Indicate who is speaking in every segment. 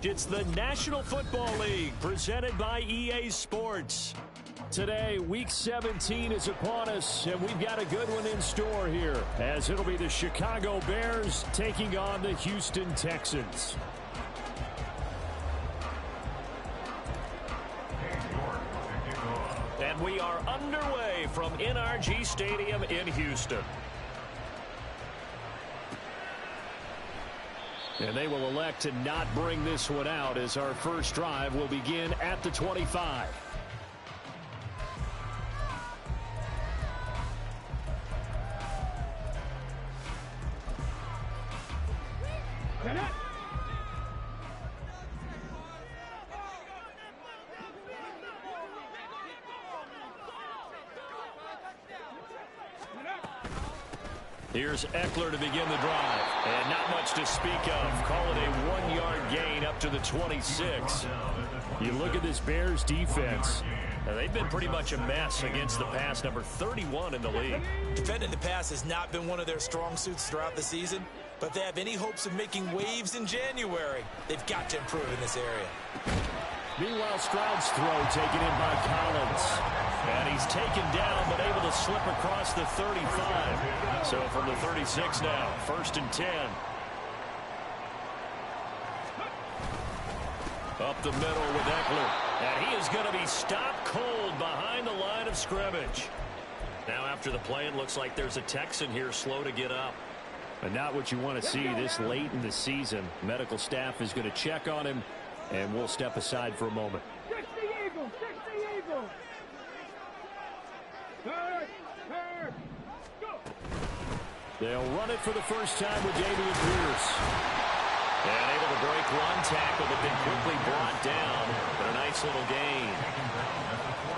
Speaker 1: It's the National Football League presented by EA Sports. Today, Week 17 is upon us, and we've got a good one in store here, as it'll be the Chicago Bears taking on the Houston Texans. And we are underway from NRG Stadium in Houston. And they will elect to not bring this one out as our first drive will begin at the 25. Here's Eckler to begin the drive. And not much to speak of. Call it a 1-yard gain up to the 26. You look at this Bears defense. Now, they've been pretty much a mess against the pass, number 31 in the league.
Speaker 2: Defending the pass has not been one of their strong suits throughout the season. But if they have any hopes of making waves in January, they've got to improve in this area.
Speaker 1: Meanwhile, Stroud's throw taken in by Collins. And he's taken down, but able to slip across the 35. So from the 36 now, 1st and 10. Up the middle with Eckler. And he is going to be stopped cold behind the line of scrimmage. Now after the play, it looks like there's a Texan here slow to get up. And not what you want to see this late in the season. Medical staff is going to check on him, and we'll step aside for a moment. They'll run it for the first time with Dameon Pierce. And able to break one tackle, but then quickly brought down. But a nice little gain.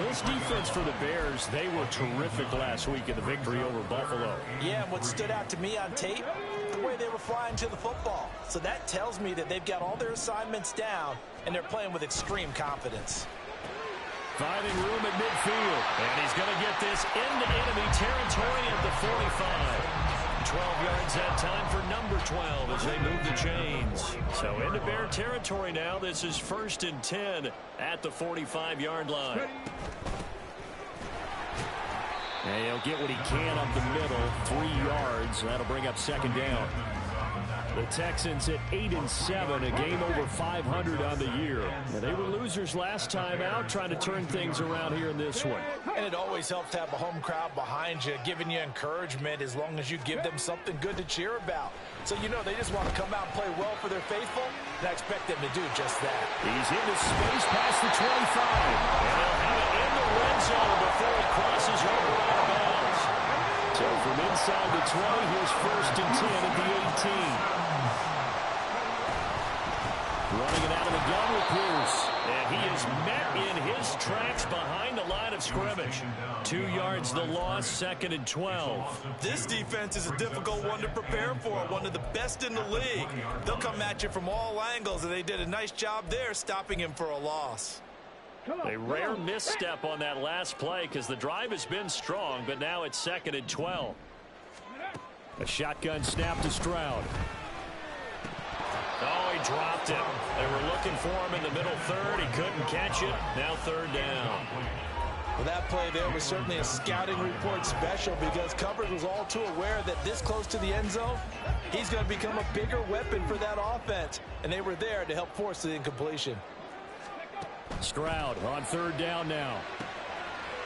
Speaker 1: This defense for the Bears, they were terrific last week in the victory over Buffalo.
Speaker 2: Yeah, and what stood out to me on tape, the way they were flying to the football. So that tells me that they've got all their assignments down, and they're playing with extreme confidence.
Speaker 1: Finding room at midfield. And he's going to get this into enemy territory at the 45. 12 yards that time for number 12 as they move the chains. So into Bear territory now. This is 1st and 10 at the 45-yard line. And he'll get what he can up the middle, 3 yards. That'll bring up 2nd down. The Texans at 8-7, a game over 500 on the year. And they were losers last time out, trying to turn things around here in this one.
Speaker 2: And it always helps to have a home crowd behind you, giving you encouragement as long as you give them something good to cheer about. So you know they just want to come out and play well for their faithful, and I expect them to do just that.
Speaker 1: He's into space past the 25. And they'll have it in the red zone before he crosses over out of bounds. So from inside the 20, here's 1st and 10 at the 18. Running it out of the gun with Pierce. And he is met in his tracks behind the line of scrimmage. 2 yards the loss, 2nd and 12.
Speaker 2: This defense is a difficult one to prepare for, one of the best in the league. They'll come at you from all angles, and they did a nice job there stopping him for a loss.
Speaker 1: A rare misstep on that last play because the drive has been strong, but now it's 2nd and 12. A shotgun snap to Stroud. Oh, he dropped it. They were looking for him in the middle third. He couldn't catch it. Now 3rd down.
Speaker 2: Well, that play there was certainly a scouting report special because coverage was all too aware that this close to the end zone, he's going to become a bigger weapon for that offense. And they were there to help force the incompletion.
Speaker 1: Stroud on 3rd down now.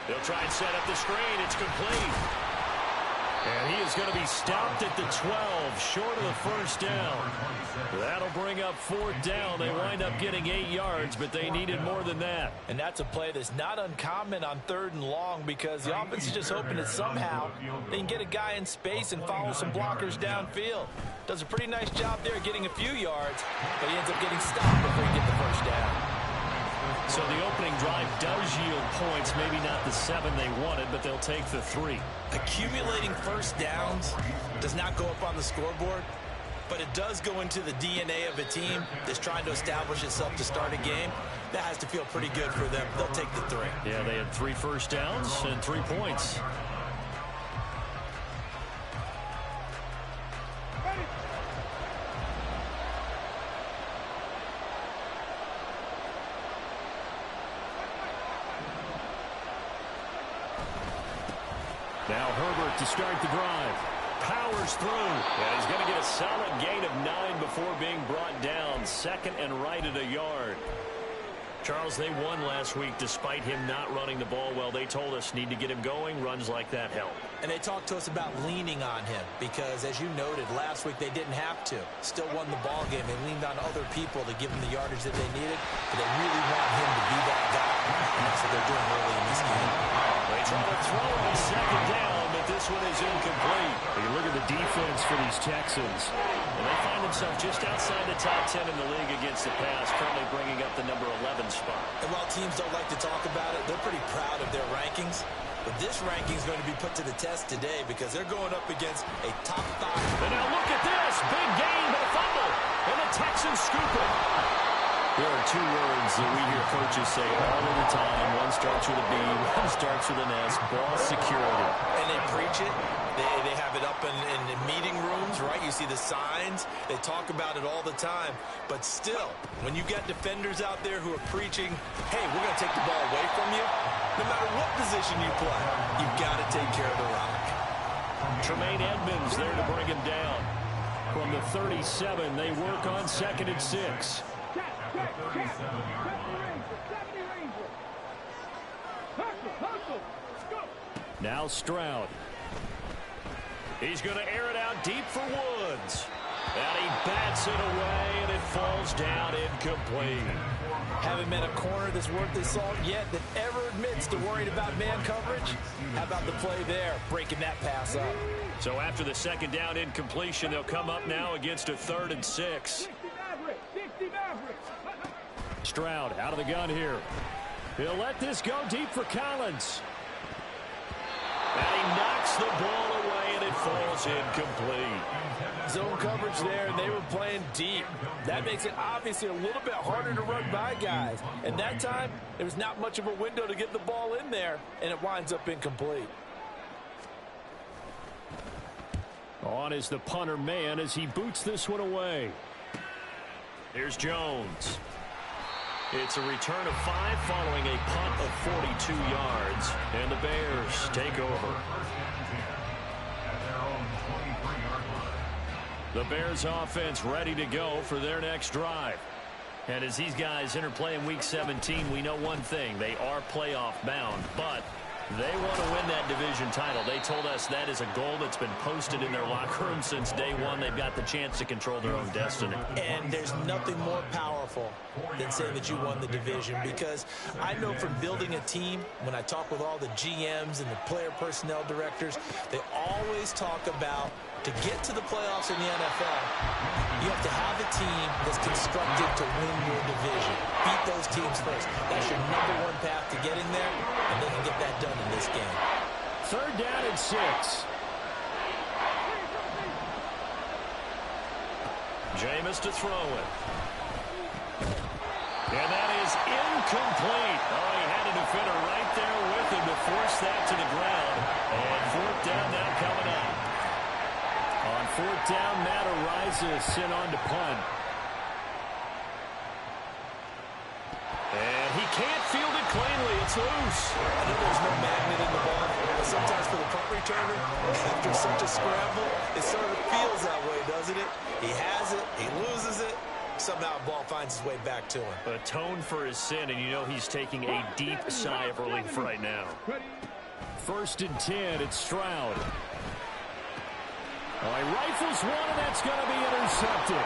Speaker 1: They'll try and set up the screen. It's complete. And he is going to be stopped at the 12, short of the 1st down. That'll bring up 4th down. They wind up getting 8 yards, but they needed more than that.
Speaker 2: And that's a play that's not uncommon on 3rd and long because the offense is just hoping that somehow they can get a guy in space and follow some blockers downfield. Does a pretty nice job there getting a few yards, but he ends up getting stopped before he gets the 1st down.
Speaker 1: So the opening drive does yield points, maybe not the 7 they wanted, but they'll take the 3.
Speaker 2: Accumulating 1st downs does not go up on the scoreboard, but it does go into the DNA of a team that's trying to establish itself to start a game. That has to feel pretty good for them. They'll take the 3.
Speaker 1: Yeah, they had 3 first downs and 3 points. Now Herbert to start the drive. Powers through. And he's going to get a solid gain of 9 before being brought down. Second and right at a yard. Charles, they won last week despite him not running the ball well. They told us need to get him going. Runs like that help.
Speaker 2: And they talked to us about leaning on him because, as you noted, last week they didn't have to. Still won the ball game. They leaned on other people to give them the yardage that they needed. But they really want him to be that guy. And that's what they're doing early in this game.
Speaker 1: They try to throw on second down, but this one is incomplete. You look at the defense for these Texans. And they find themselves just outside the top 10 in the league against the pass, currently bringing up the number 11 spot.
Speaker 2: And while teams don't like to talk about it, they're pretty proud of their rankings. But this ranking is going to be put to the test today because they're going up against a top 5.
Speaker 1: And now look at this. Big gain, but a fumble. And the Texans scoop it. There are 2 words that we hear coaches say all of the time. One starts with a B, one starts with an S. Ball security.
Speaker 2: And they preach it. They have it up in meeting rooms, right? You see the signs. They talk about it all the time. But still, when you got defenders out there who are preaching, hey, we're going to take the ball away from you, no matter what position you play, you've got to take care of the rock.
Speaker 1: Tremaine Edmonds there to bring him down. From the 37, they work on 2nd and 6. Now Stroud. He's going to air it out deep for Woods. And he bats it away, and it falls down incomplete.
Speaker 2: Haven't been a corner that's worth his salt yet that ever admits to worrying about man coverage. How about the play there, breaking that pass up?
Speaker 1: So after the second down incompletion, they'll come up now against a 3rd and 6. Stroud out of the gun here. He'll let this go deep for Collins. And he knocks the ball away, and it falls incomplete.
Speaker 2: Zone coverage there, and they were playing deep. That makes it obviously a little bit harder to run by guys. And that time, there was not much of a window to get the ball in there, and it winds up incomplete.
Speaker 1: On is the punter man as he boots this one away. Here's Jones. It's a return of 5 following a punt of 42 yards. And the Bears take over. The Bears offense ready to go for their next drive. And as these guys interplay in Week 17, we know one thing. They are playoff bound, but they want to win that division title. They told us that is a goal that's been posted in their locker room since day one. They've got the chance to control their own destiny.
Speaker 2: And there's nothing more powerful than saying that you won the division, because I know from building a team, when I talk with all the GMs and the player personnel directors, they always talk about to get to the playoffs in the NFL, you have to have a team that's constructed to win your division. Beat those teams first. That's your #1 path to getting there, and they can get that done in this game.
Speaker 1: 3rd down and 6. Jameis to throw it. And that is incomplete. Oh, he had a defender right there with him to force that to the ground. And 4th down now coming up. On 4th down, Matt Ariza sent on to punt. And he can't field it cleanly. It's loose.
Speaker 2: I know there's no magnet in the ball, but sometimes for the punt returner, after such a scramble, it sort of feels that way, doesn't it? He has it, he loses it, somehow the ball finds its way back to him.
Speaker 1: Atone for his sin, and you know he's taking a deep sigh of relief right now. 1st and 10, it's Stroud. Oh, he rifles one, and that's going to be intercepted.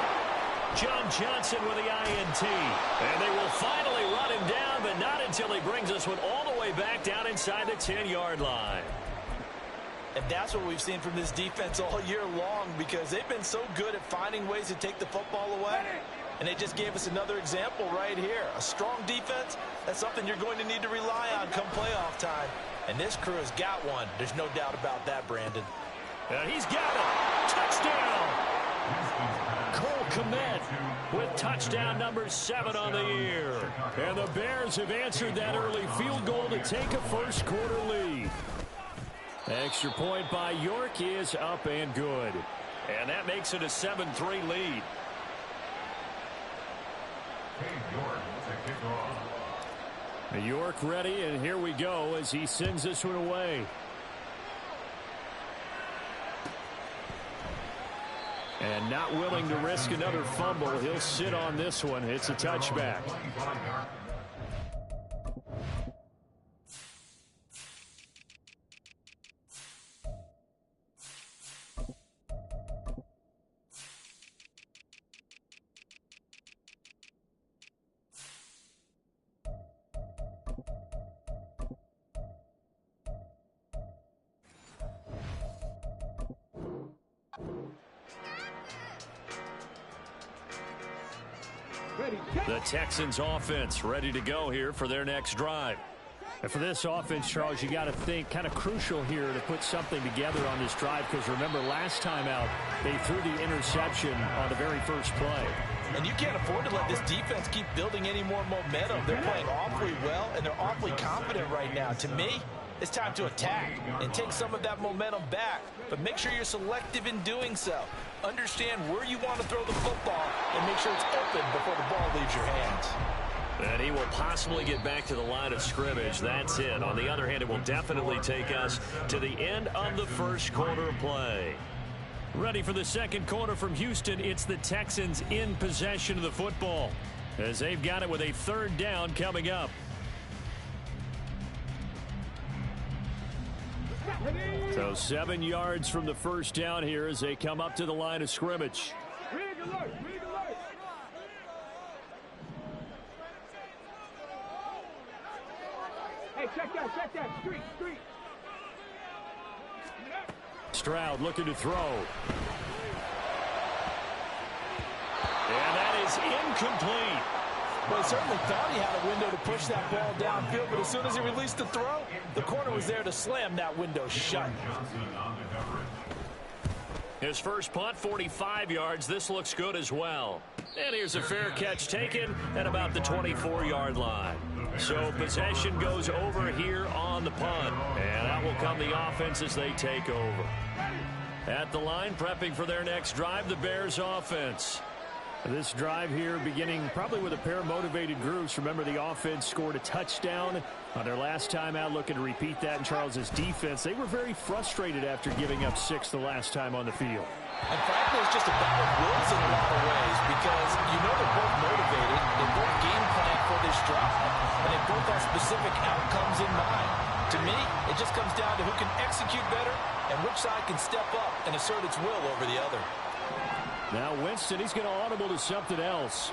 Speaker 1: John Johnson with the INT. And they will finally run him down, but not until he brings us one all the way back down inside the 10-yard line.
Speaker 2: And that's what we've seen from this defense all year long, because they've been so good at finding ways to take the football away. And they just gave us another example right here. A strong defense, that's something you're going to need to rely on come playoff time. And this crew has got one. There's no doubt about that, Brandon.
Speaker 1: And he's got it. Touchdown. Cole Kmet with touchdown number 7 on the year. And the Bears have answered that early field goal to take a first-quarter lead. Extra point by York is up and good. And that makes it a 7-3 lead. York ready, and here we go as he sends this one away. And not willing to risk another fumble. He'll sit on this one. It's a touchback. The Texans offense ready to go here for their next drive. And for this offense, Charles, you got to think kind of crucial here to put something together on this drive, because remember last time out they threw the interception on the very first play.
Speaker 2: And you can't afford to let this defense keep building any more momentum. They're playing awfully well, and they're awfully confident right now. To me, it's time to attack and take some of that momentum back. But make sure you're selective in doing so. Understand where you want to throw the football and make sure it's open before the ball leaves your hands.
Speaker 1: And he will possibly get back to the line of scrimmage. That's it. On the other hand, it will definitely take us to the end of the first quarter of play. Ready for the second quarter from Houston. It's the Texans in possession of the football as they've got it with a third down coming up. So 7 yards from the first down here as they come up to the line of scrimmage.
Speaker 3: Hey, check that, street.
Speaker 1: Stroud looking to throw. And that is incomplete.
Speaker 2: Well, he certainly thought he had a window to push that ball downfield, but as soon as he released the throw, the corner was there to slam that window shut.
Speaker 1: His first punt, 45 yards. This looks good as well. And here's a fair catch taken at about the 24-yard line. So possession goes over here on the punt. And out will come the offense as they take over. At the line, prepping for their next drive, the Bears offense. This drive here beginning probably with a pair of motivated groups. Remember, the offense scored a touchdown on their last time out, looking to repeat that in Charles's defense. They were very frustrated after giving up 6 the last time on the field.
Speaker 2: And frankly, it's just a battle of wills in a lot of ways, because you know they're both motivated, they both game plan for this drive, and they both have specific outcomes in mind. To me, it just comes down to who can execute better and which side can step up and assert its will over the other.
Speaker 1: Now Winston, he's going to audible to something else.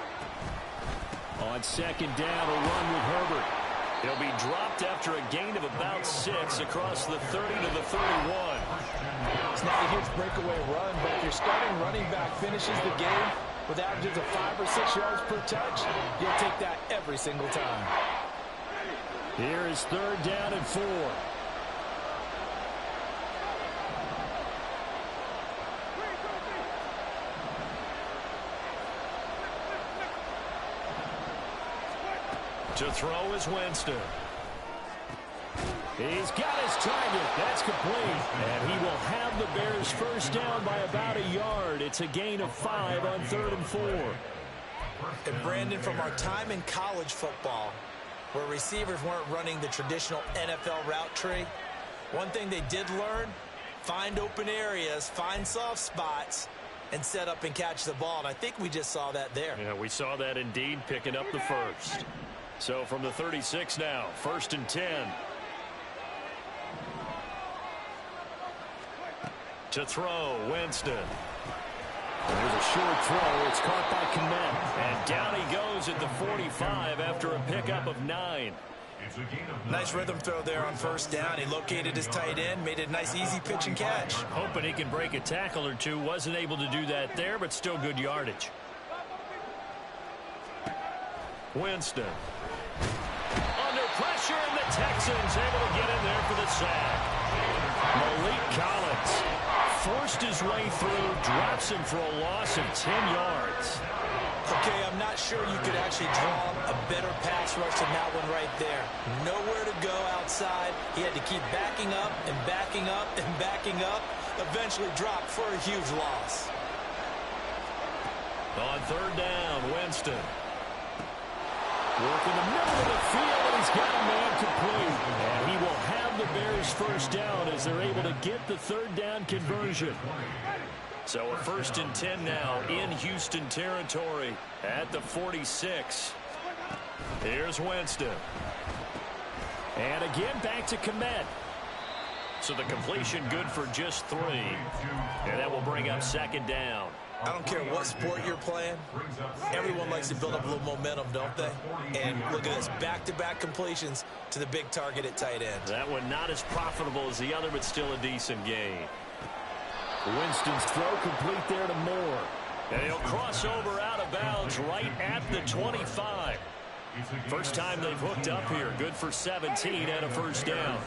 Speaker 1: On second down, a run with Herbert. He'll be dropped after a gain of about 6 across the 30 to the 31.
Speaker 2: It's not a huge breakaway run, but if your starting running back finishes the game with averages of 5 or 6 yards per touch, you'll take that every single time.
Speaker 1: Here is third down and 4. To throw is Winston. He's got his target. That's complete. And he will have the Bears first down by about a yard. It's a gain of 5 on 3rd and 4.
Speaker 2: And Brandon, from our time in college football, where receivers weren't running the traditional NFL route tree, one thing they did learn, find open areas, find soft spots, and set up and catch the ball. And I think we just saw that there.
Speaker 1: Yeah, we saw that indeed, picking up the first. So from the 36 now, 1st and 10. To throw, Winston. There's a short throw. It's caught by Kmet. And down he goes at the 45 after a pickup of 9.
Speaker 2: Nice rhythm throw there on first down. He located his tight end, made a nice easy pitch and catch.
Speaker 1: Hoping he can break a tackle or two. Wasn't able to do that there, but still good yardage. Winston. Under pressure, and the Texans able to get in there for the sack. Malik Collins forced his way through, drops him for a loss of 10 yards.
Speaker 2: Okay, I'm not sure you could actually draw a better pass rush than that one right there. Nowhere to go outside. He had to keep backing up and backing up and backing up. Eventually dropped for a huge loss.
Speaker 1: On third down, Winston. Work in the middle of the field, and he's got a man complete. And he will have the Bears first down as they're able to get the third down conversion. So a 1st and 10 now in Houston territory at the 46. Here's Winston. And again back to Kmet. So the completion good for just 3. And that will bring up 2nd down.
Speaker 2: I don't care what sport you're playing. Everyone likes to build up a little momentum, don't they? And look at this, back-to-back completions to the big target at tight end.
Speaker 1: That one not as profitable as the other, but still a decent gain.
Speaker 4: Winston's throw complete there to Moore.
Speaker 1: And he'll cross over out of bounds right at the 25. First time they've hooked up here. Good for 17 and a 1st down.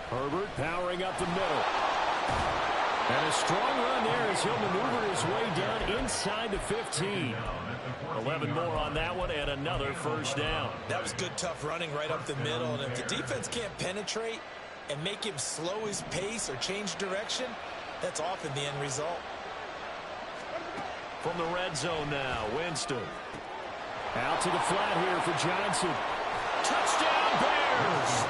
Speaker 4: Herbert powering up the middle. And a strong run there as he'll maneuver his way down inside the 15.
Speaker 1: 11 more on that one and another 1st down.
Speaker 2: That was good, tough running right up the middle. And if the defense can't penetrate and make him slow his pace or change direction, that's often the end result.
Speaker 1: From the red zone now, Winston.
Speaker 4: Out to the flat here for Johnson.
Speaker 1: Touchdown, Bears!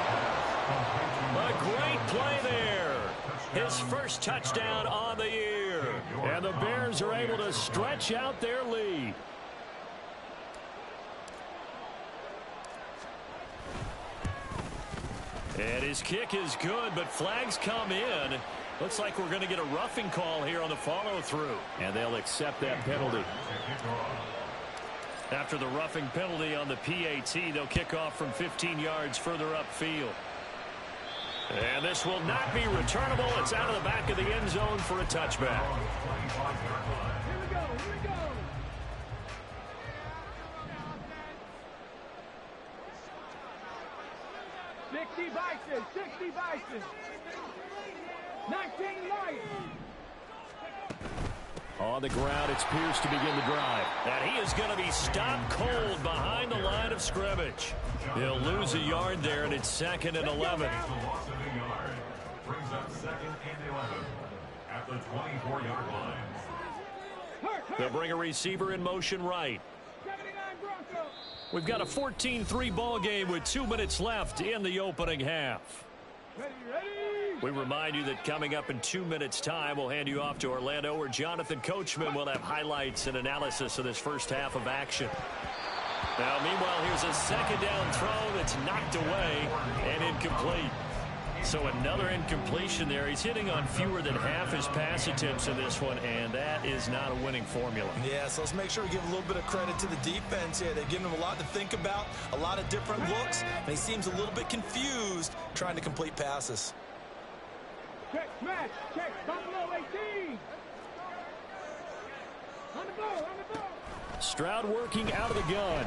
Speaker 1: A great play there. His first touchdown on the year.
Speaker 4: And the Bears are able to stretch out their lead.
Speaker 1: And his kick is good, but flags come in. Looks like we're going to get a roughing call here on the follow-through.
Speaker 4: And they'll accept that penalty.
Speaker 1: After the roughing penalty on the PAT, they'll kick off from 15 yards further upfield. And this will not be returnable. It's out of the back of the end zone for a touchback.
Speaker 3: Here we go. 60 Bison, 60 Bison. 19 Lions.
Speaker 4: On the ground, it's Pierce to begin the drive.
Speaker 1: And he is going to be stopped cold behind the line of scrimmage. He'll lose a yard there, and it's 2nd and 11.
Speaker 5: Brings up 2nd and 11 at the 24-yard line.
Speaker 1: They'll bring a receiver in motion right.
Speaker 3: 79 Broncos.
Speaker 1: We've got a 14-3 ball game with 2 minutes left in the opening half.
Speaker 3: Ready.
Speaker 1: We remind you that coming up in 2 minutes' time, we'll hand you off to Orlando, where Jonathan Coachman will have highlights and analysis of this first half of action. Now, meanwhile, here's a 2nd down throw that's knocked away and incomplete. So another incompletion there. He's hitting on fewer than half his pass attempts in this one, and that is not a winning formula.
Speaker 2: Yeah, so let's make sure we give a little bit of credit to the defense here. They've given him a lot to think about, a lot of different looks, and he seems a little bit confused trying to complete passes.
Speaker 3: Check, smash, check, Buffalo 18. On the ball.
Speaker 4: Stroud working out of the gun.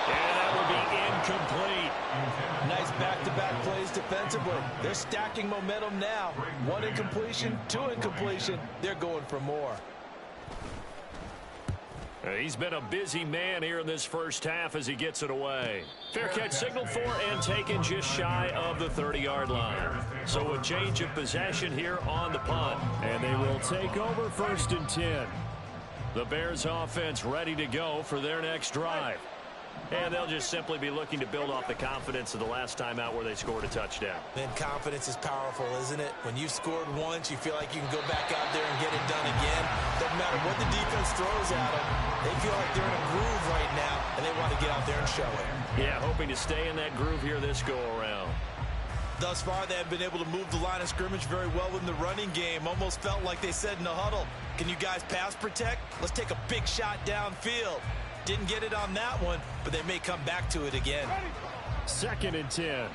Speaker 1: And that will be incomplete.
Speaker 2: Nice back-to-back plays defensively. They're stacking momentum now. 1 incompletion, 2 incompletion. They're going for more.
Speaker 1: He's been a busy man here in this first half as he gets it away. Fair catch signaled for and taken just shy of the 30-yard line. So a change of possession here on the punt.
Speaker 4: And they will take over 1st and 10.
Speaker 1: The Bears offense ready to go for their next drive. And they'll just simply be looking to build off the confidence of the last time out where they scored a touchdown.
Speaker 2: Then confidence is powerful, isn't it? When you've scored once, you feel like you can go back out there and get it done again. Doesn't matter what the defense throws at them. They feel like they're in a groove right now, and they want to get out there and show it.
Speaker 1: Yeah, hoping to stay in that groove here this go-around.
Speaker 2: Thus far, they have been able to move the line of scrimmage very well in the running game. Almost felt like they said in the huddle, can you guys pass protect? Let's take a big shot downfield. Didn't get it on that one, but they may come back to it again.
Speaker 4: 2nd and 10.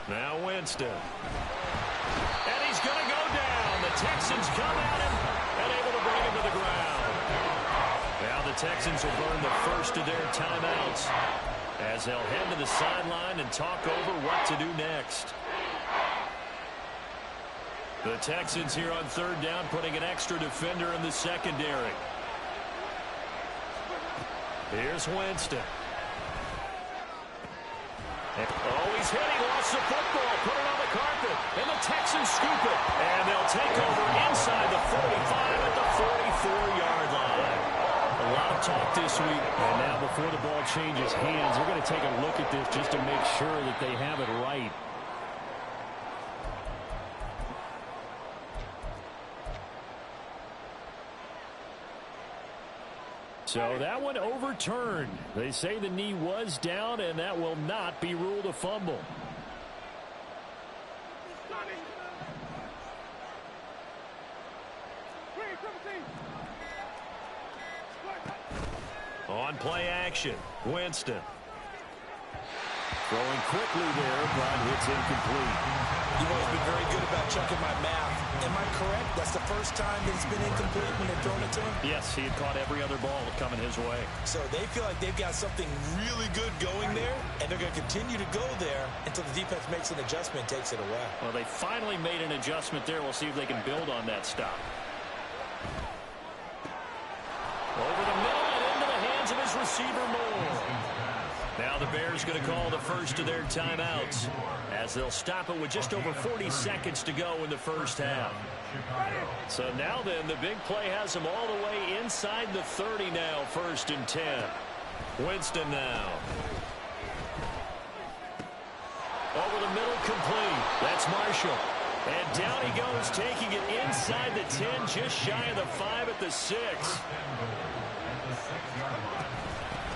Speaker 1: Now Winston. And he's going to go down. The Texans come at him and able to bring him to the ground. Now the Texans will burn the first of their timeouts as they'll head to the sideline and talk over what to do next. The Texans here on 3rd down, putting an extra defender in the secondary. Here's Winston. Oh, he's hitting, lost the football, put it on the carpet, and the Texans scoop it. And they'll take over inside the 45 at the 44-yard line. A lot of talk this week, and now before the ball changes hands, they're going to take a look at this just to make sure that they have it right. So that one overturned. They say the knee was down, and that will not be ruled a fumble. On play action, Winston. Throwing quickly there, but it's incomplete.
Speaker 2: You've always been very good about checking my math. Am I correct? That's the first time that it's been incomplete when they've thrown it to him?
Speaker 1: Yes, he had caught every other ball coming his way.
Speaker 2: So they feel like they've got something really good going there, and they're going to continue to go there until the defense makes an adjustment and takes it away.
Speaker 1: Well, they finally made an adjustment there. We'll see if they can build on that stop. Over the middle and into the hands of his receiver, Moore. Now the Bears going to call the first of their timeouts as they'll stop it with just over 40 seconds to go in the first half. So now then, the big play has them all the way inside the 30 now, 1st and 10. Winston now. Over the middle, complete. That's Marshall. And down he goes, taking it inside the 10, just shy of the 5 at the 6.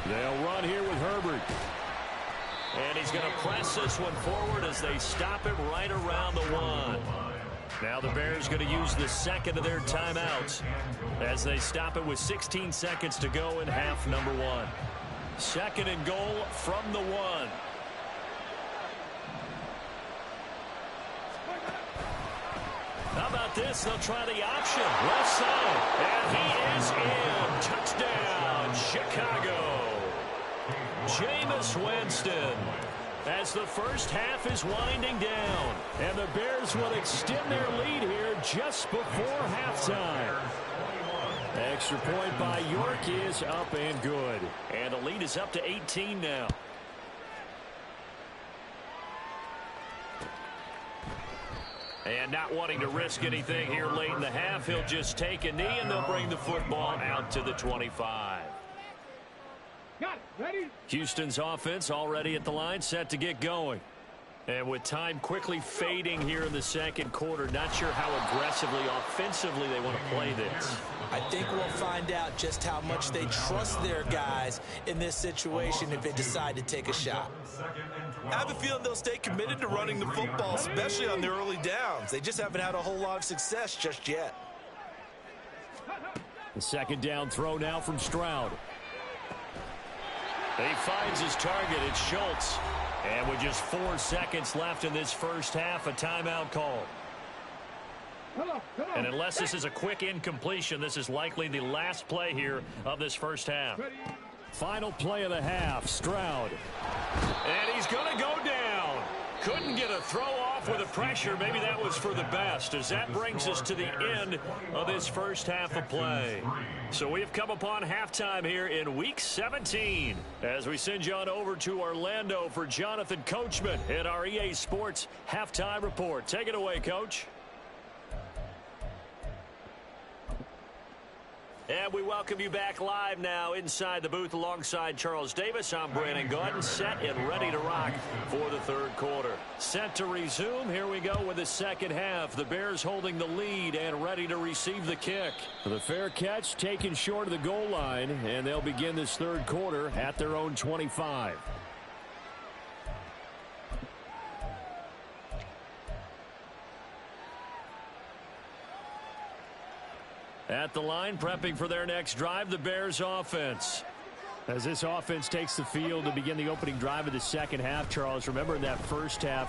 Speaker 1: They'll run here with Herbert. And he's going to press this one forward as they stop it right around the 1. Now the Bears going to use the second of their timeouts as they stop it with 16 seconds to go in half number 1. 2nd and goal from the 1. How about this? They'll try the option. Left side. And he is in. Touchdown, Chicago. Jameis Winston. As the first half is winding down. And the Bears will extend their lead here just before halftime. Extra point by York is up and good. And the lead is up to 18 now. And not wanting to risk anything here late in the half, he'll just take a knee and they'll bring the football out to the 25.
Speaker 3: Got it. Ready?
Speaker 1: Houston's offense already at the line, set to get going. And with time quickly fading here in the second quarter, not sure how aggressively, offensively they want to play this.
Speaker 2: I think we'll find out just how much they trust their guys in this situation if they decide to take a shot. I have a feeling they'll stay committed to running the football, especially on the early downs. They just haven't had a whole lot of success just yet.
Speaker 1: The second down throw now from Stroud. He finds his target. It's Schultz. And with just 4 seconds left in this first half, a timeout call. And unless this is a quick incompletion, this is likely the last play here of this first half. Final play of the half, Stroud. And he's going to go down. Couldn't get a throw off with the pressure. Maybe that was for the best, as that brings us to the end of this first half of play. So we have come upon halftime here in Week 17 as we send you on over to Orlando for Jonathan Coachman in our EA Sports Halftime Report. Take it away, Coach. And we welcome you back live now inside the booth alongside Charles Davis. I'm Brandon Gordon, set and ready to rock for the third quarter. Set to resume. Here we go with the second half. The Bears holding the lead and ready to receive the kick. The fair catch taken short of the goal line, and they'll begin this third quarter at their own 25. At the line, prepping for their next drive, the Bears offense. As this offense takes the field to begin the opening drive of the second half, Charles, remember in that first half,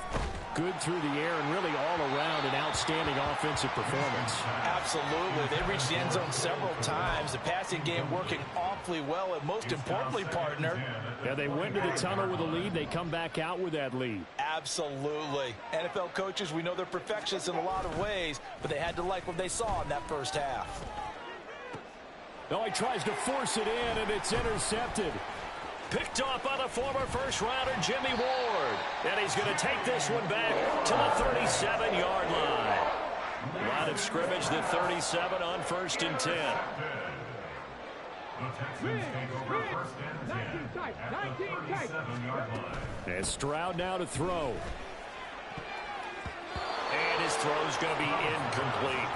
Speaker 1: good through the air and really all around an outstanding offensive performance.
Speaker 2: Absolutely. They reached the end zone several times. The passing game working awfully well, and most importantly, partner.
Speaker 1: Yeah, they went to the tunnel with a lead. They come back out with that lead.
Speaker 2: Absolutely. NFL coaches, we know they're perfectionists in a lot of ways, but they had to like what they saw in that first half.
Speaker 1: Oh, he tries to force it in, and it's intercepted. Picked off by the former first-rounder Jimmy Ward. And he's going to take this one back to the 37-yard line. Line of scrimmage, the 37 on 1st and 10.
Speaker 5: The Texans take over 1st and 10 at the 37-yard line.
Speaker 4: And Stroud now to throw.
Speaker 1: And his throw's going to be incomplete.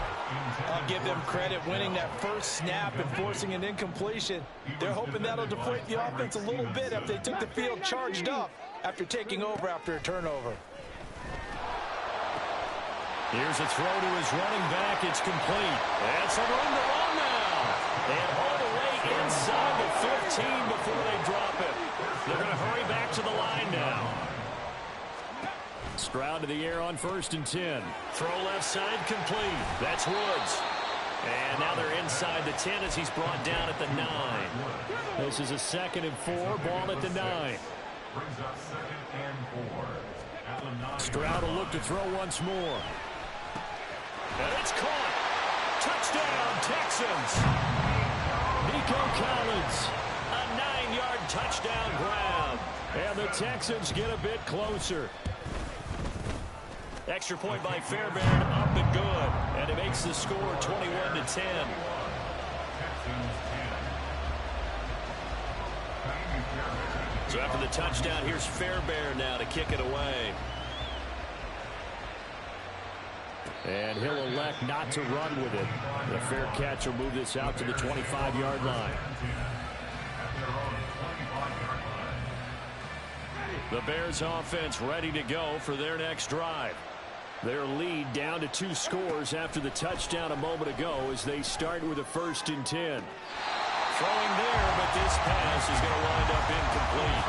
Speaker 2: I'll give them credit winning that first snap and forcing an incompletion. They're hoping that'll deflate the offense a little bit if they took the field charged up after taking over after a turnover.
Speaker 1: Here's a throw to his running back. It's complete. And some room to run now. And all the way inside the 15 before they drop it. They're going to hurry back to the line now.
Speaker 4: Stroud to the air on 1st and 10.
Speaker 1: Throw left side complete. That's Woods. And now they're inside the 10 as he's brought down at the 9.
Speaker 4: This is a 2nd and 4. Ball at the 9.
Speaker 5: Brings up 2nd and 4 at the 9.
Speaker 4: Stroud will look to throw once more.
Speaker 1: And it's caught. Touchdown, Texans.
Speaker 4: Nico Collins.
Speaker 1: A 9-yard touchdown grab.
Speaker 4: And the Texans get a bit closer.
Speaker 1: Extra point by Fairbairn, up and good. And it makes the score 21-10. So after the touchdown, here's Fairbairn now to kick it away.
Speaker 4: And he'll elect not to run with it. The fair catch will move this out to the 25-yard line.
Speaker 1: The Bears offense ready to go for their next drive.
Speaker 4: Their lead down to 2 scores after the touchdown a moment ago as they start with a 1st and 10.
Speaker 1: Throwing there, but this pass is going to wind up incomplete.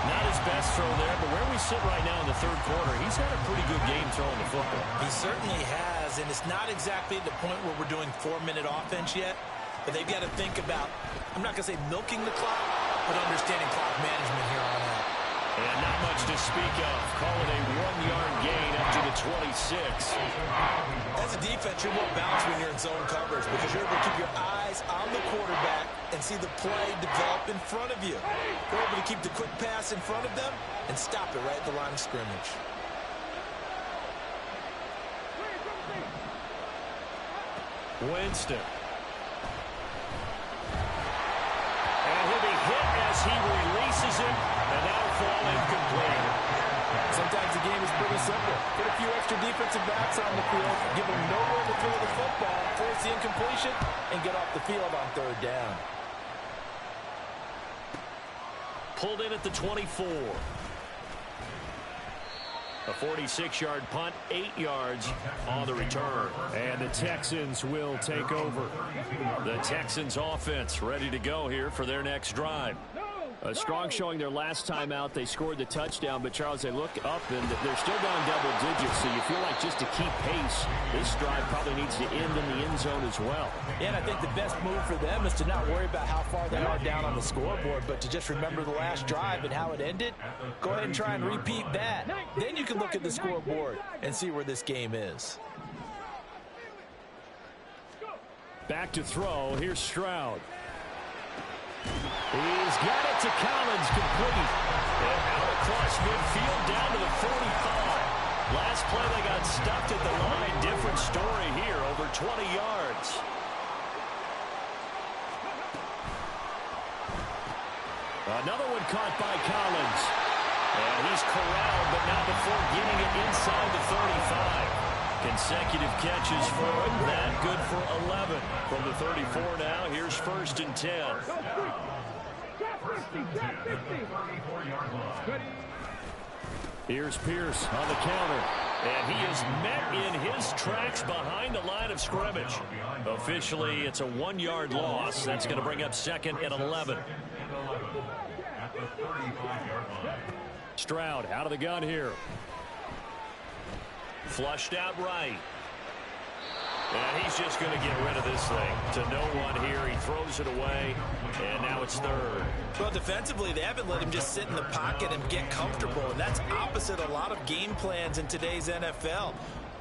Speaker 1: Not his best throw there, but where we sit right now in the 3rd quarter, he's had a pretty good game throwing the football.
Speaker 2: He certainly has, and it's not exactly at the point where we're doing 4-minute offense yet, but they've got to think about, I'm not going to say milking the clock, but understanding clock management here on out.
Speaker 1: And not much to speak of. Call it a 1-yard gain up to the 26.
Speaker 2: As a defense, you're more balanced when you're in zone coverage because you're able to keep your eyes on the quarterback and see the play develop in front of you. You're able to keep the quick pass in front of them and stop it right at the line of scrimmage.
Speaker 1: Winston. And he'll be hit as he releases it, and that'll fall incomplete.
Speaker 2: Sometimes the game is pretty simple. Put a few extra defensive backs on the field, give them nowhere to throw the football, force the incompletion, and get off the field on 3rd down.
Speaker 1: Pulled in at the 24. A 46-yard punt, 8 yards on the return.
Speaker 4: And the Texans will take over.
Speaker 1: The Texans offense ready to go here for their next drive.
Speaker 4: A strong showing their last time out. They scored the touchdown, but Charles, they look up and they're still down double digits. So you feel like just to keep pace, this drive probably needs to end in the end zone as well.
Speaker 2: And I think the best move for them is to not worry about how far they are down on the scoreboard, but to just remember the last drive and how it ended. Go ahead and try and repeat that. Then you can look at the scoreboard and see where this game is.
Speaker 4: Back to throw. Here's Stroud. He's got it to Collins, complete.
Speaker 1: And out across midfield down to the 45. Last play they got stuffed at the line. Different story here, over 20 yards.
Speaker 4: Another one caught by Collins.
Speaker 1: And he's corralled, but not before getting it inside the 35. Consecutive catches for him. That good for 11. From the 34 now, here's 1st and 10.
Speaker 4: Here's Pierce on the counter.
Speaker 1: And he is met in his tracks behind the line of scrimmage. Officially, it's a 1-yard loss. That's going to bring up 2nd and 11.
Speaker 4: Stroud out of the gun here.
Speaker 1: Flushed out right. And he's just going to get rid of this thing. To no one here. He throws it away. And now it's 3rd.
Speaker 2: Well, defensively, they haven't let him just sit in the pocket and get comfortable. And that's opposite a lot of game plans in today's NFL.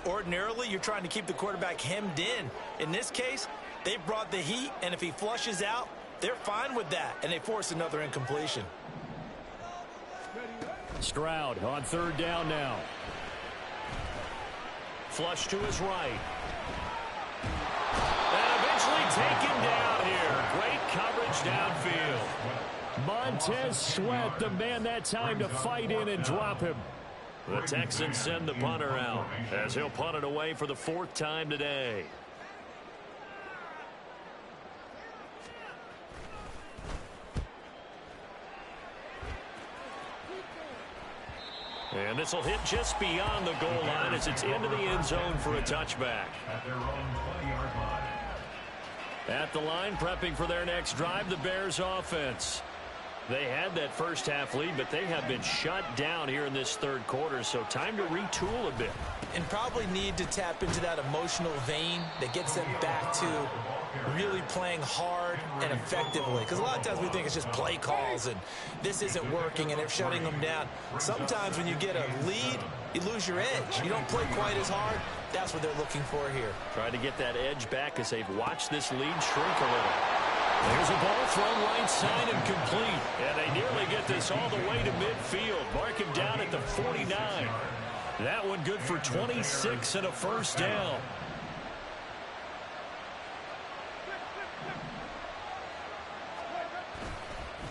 Speaker 2: Ordinarily, you're trying to keep the quarterback hemmed in. In this case, they brought the heat. And if he flushes out, they're fine with that. And they force another incompletion.
Speaker 1: Stroud on third down now. Flush to his right. And eventually taken down here. Great coverage downfield.
Speaker 4: Montez Sweat, the man that time to fight in and drop him.
Speaker 1: The Texans send the punter out as he'll punt it away for the 4th time today. And this will hit just beyond the goal line as it's into the end zone for a touchback.
Speaker 5: At their own 20-yard line.
Speaker 1: At the line, prepping for their next drive, the Bears offense. They had that first half lead, but they have been shut down here in this 3rd quarter, so time to retool a bit.
Speaker 2: And probably need to tap into that emotional vein that gets them back to really playing hard and effectively. Because a lot of times we think it's just play calls and this isn't working and they're shutting them down. Sometimes when you get a lead, you lose your edge. You don't play quite as hard. That's what they're looking for here.
Speaker 1: Trying to get that edge back as they've watched this lead shrink a little. There's a ball thrown right side and complete. And they nearly get this all the way to midfield. Mark him down at the 49. That one good for 26 and a first down.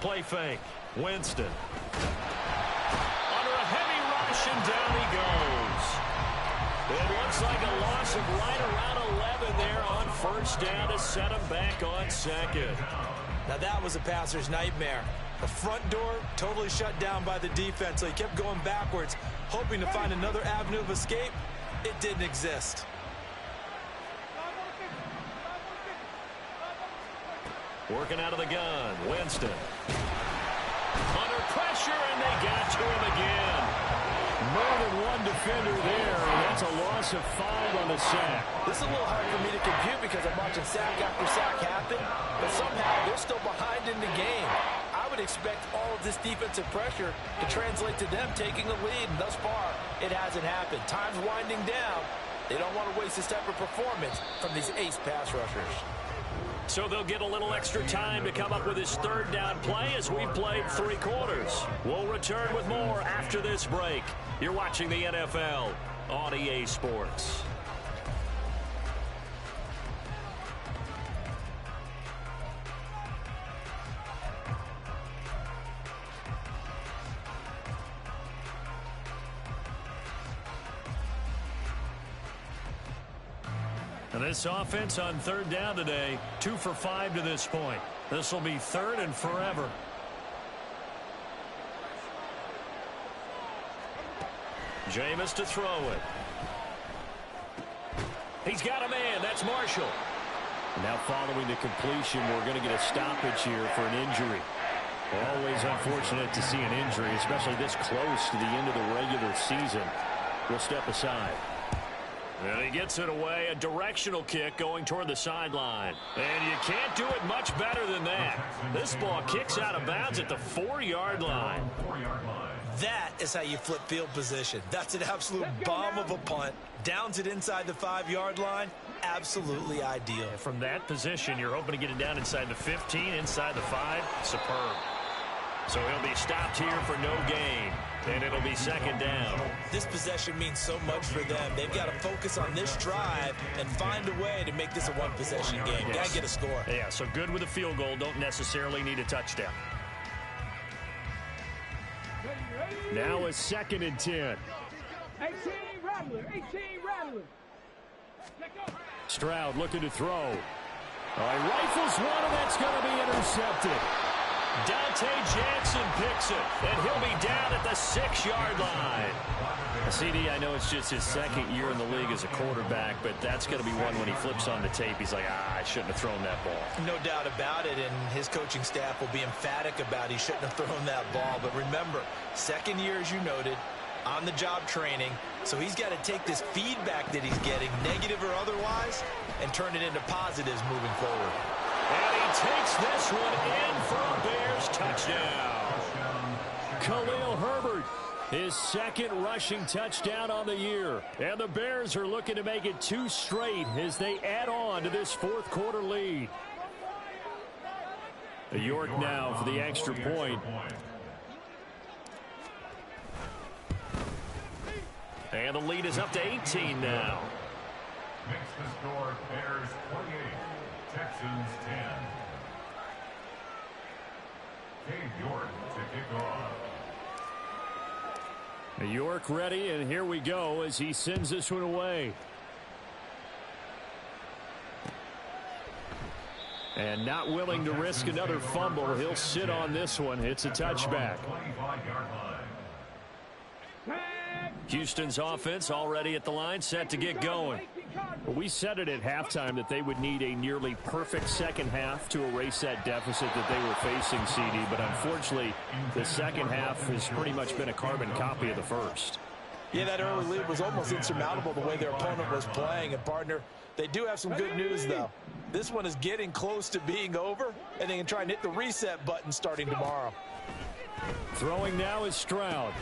Speaker 1: Play fake. Winston. Under a heavy rush, and down he goes. It looks like a loss of right around 11 there on first down to set him back on second.
Speaker 2: Now that was a passer's nightmare. The front door totally shut down by the defense, so he kept going backwards, hoping to find another avenue of escape. It didn't exist.
Speaker 1: Working out of the gun, Winston. Under pressure, and they got to him again.
Speaker 4: More than one defender there, and that's a loss of 5 on the sack.
Speaker 2: This is a little hard for me to compute because I'm watching sack after sack happen, but somehow they're still behind in the game. I would expect all of this defensive pressure to translate to them taking a lead, and thus far, it hasn't happened. Time's winding down. They don't want to waste this type of performance from these ace pass rushers.
Speaker 1: So they'll get a little extra time to come up with his 3rd down play as we've played 3 quarters. We'll return with more after this break. You're watching the NFL on EA Sports. And this offense on 3rd down today, 2 for 5 to this point. This will be 3rd and forever. Jameis to throw it. He's got a man. That's Marshall.
Speaker 4: Now following the completion, we're going to get a stoppage here for an injury. Always unfortunate to see an injury, especially this close to the end of the regular season. We'll step aside.
Speaker 1: And he gets it away, a directional kick going toward the sideline. And you can't do it much better than that. This ball kicks out of bounds at the 4-yard line.
Speaker 2: That is how you flip field position. That's an absolute bomb of a punt. Downs it inside the 5-yard line. Absolutely ideal.
Speaker 1: From that position, you're hoping to get it down inside the 15, inside the 5. Superb. So he'll be stopped here for no gain. And it'll be 2nd down.
Speaker 2: This possession means so much for them. They've got to focus on this drive and find a way to make this a one-possession game.
Speaker 1: Yes.
Speaker 2: Got to get a score.
Speaker 1: Yeah, so good with a field goal. Don't necessarily need a touchdown.
Speaker 4: Now a 2nd and 10.
Speaker 3: 18 Rattler, 18 Rattler.
Speaker 4: Stroud looking to throw. He rifles one, and that's going to be intercepted.
Speaker 1: Dante Jackson picks it, and he'll be down at the 6-yard line. CD, I know it's just his 2nd year in the league as a quarterback, but that's going to be one when he flips on the tape. He's like, I shouldn't have thrown that ball.
Speaker 2: No doubt about it, and his coaching staff will be emphatic about he shouldn't have thrown that ball. But remember, 2nd year, as you noted, on-the-job training, so he's got to take this feedback that he's getting, negative or otherwise, and turn it into positives moving forward.
Speaker 1: And he takes this one in for a Bears touchdown.
Speaker 4: Khalil Herbert, his 2nd rushing touchdown on the year. And the Bears are looking to make it 2 straight as they add on to this 4th quarter lead. York now for the extra point.
Speaker 1: And the lead is up to 18 now.
Speaker 5: Makes the score Bears 28, Texans 10. Dave York to kick off.
Speaker 4: York ready, and here we go as he sends this one away. And not willing to risk another fumble. He'll sit on this one. It's a touchback. Houston's offense already at the line, set to get going. We said it at halftime that they would need a nearly perfect second half to erase that deficit that they were facing, CD. But unfortunately, the second half has pretty much been a carbon copy of the first.
Speaker 2: Yeah, that early lead was almost insurmountable the way their opponent was playing. And, partner, they do have some good news, though. This one is getting close to being over, and they can try and hit the reset button starting tomorrow.
Speaker 4: Throwing now is Stroud.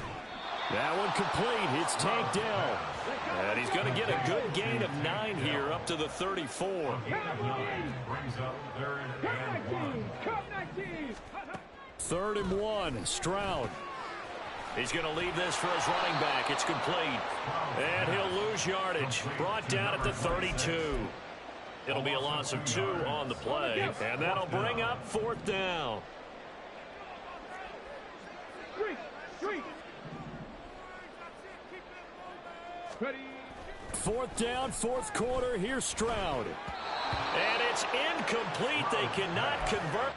Speaker 4: That one complete. It's Tank Dell. And he's going to get a good gain of 9 here up to the 34. Third and 1. Stroud. He's going to leave this for his running back. It's complete. And he'll lose yardage. Brought down at the 32. It'll be a loss of 2 on the play. And that'll bring up 4th down.
Speaker 3: Ready.
Speaker 4: 4th down, 4th quarter. Here's Stroud.
Speaker 1: And it's incomplete. They cannot convert.